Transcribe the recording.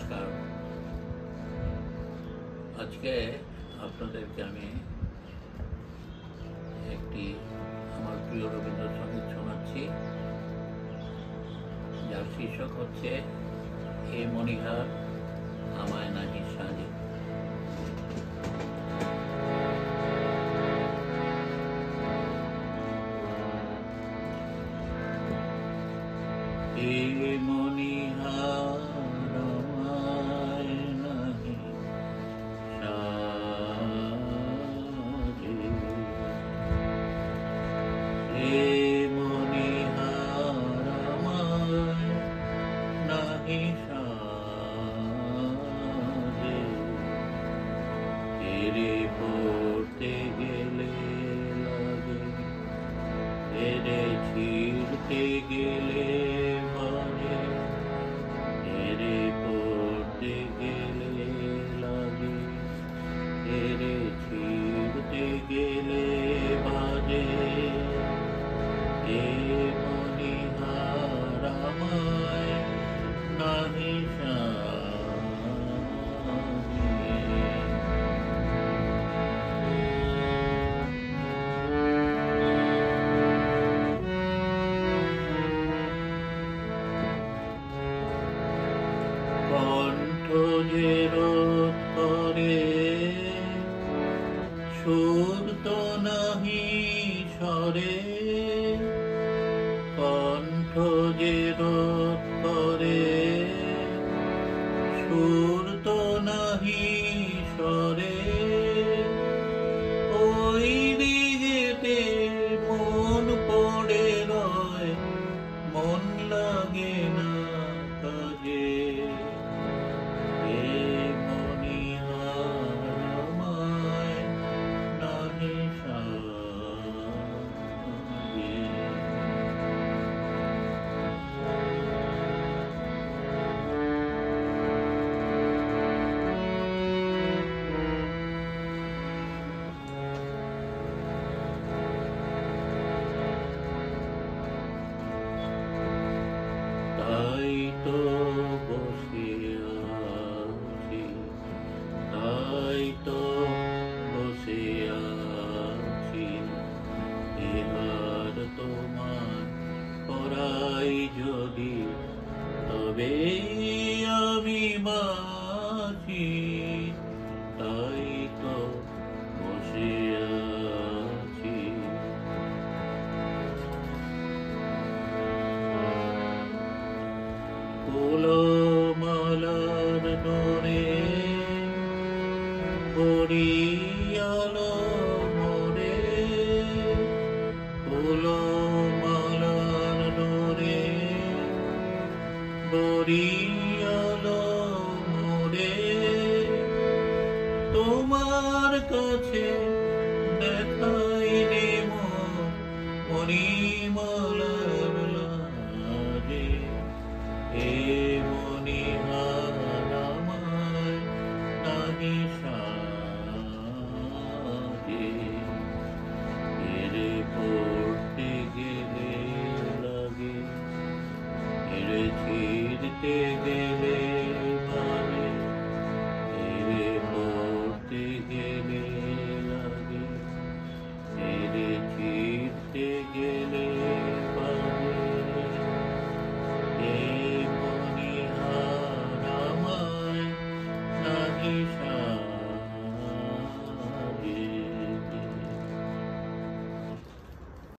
নমস্কার। আজকে আপনাদেরকে আমি একটি আমার প্রিয় রবীন্দ্রসঙ্গীত শোনাচ্ছি, যার শীর্ষক হচ্ছে এ মণিহার আমায় নাহি সাজে। এ মণিহার আমায় নাহি সাজে, এ মণিহার আমায় নাহি সাজে, এরে পড়তে গেলে লাগে, এরে ছিঁড়তে গেলে বাজে, এরে পড়তে গেলে লাগে, এরে ছিঁড়তে গেলে বাজে, এ মণিহার আমায় নাহি কণ্ঠ যে রোধ করে, সুর তো নাহি সরে, কণ্ঠ যে রোধ করে, সুর তো নাহি সরে, ওই দিকেতে মন পড়ে রয়, মন লাগে না কাজে, এ মণিহার আমায় নাহি সাজে। তাই তো বসে আছি, তাই তো বসে আছি, এবার তোমার পরাই যদি, তবে আমি বাঁচি, তাই তো বসে আছি। ফুলমালার ডোরে পড়িয়ালো মোরে, ফুলমালার ডোরে পড়িয়ালো মোরে, তোমার কাছে দেখাইলে মণিমালার লাজে, এ মণিহার আমায় নাহি সাজে, এরে পড়তে গেলে লাগে, এরে ছিঁড়তে গেলে বাজে, এরে পড়তে গেলে লাগে, এরে ছিঁড়তে গেলে বাজে,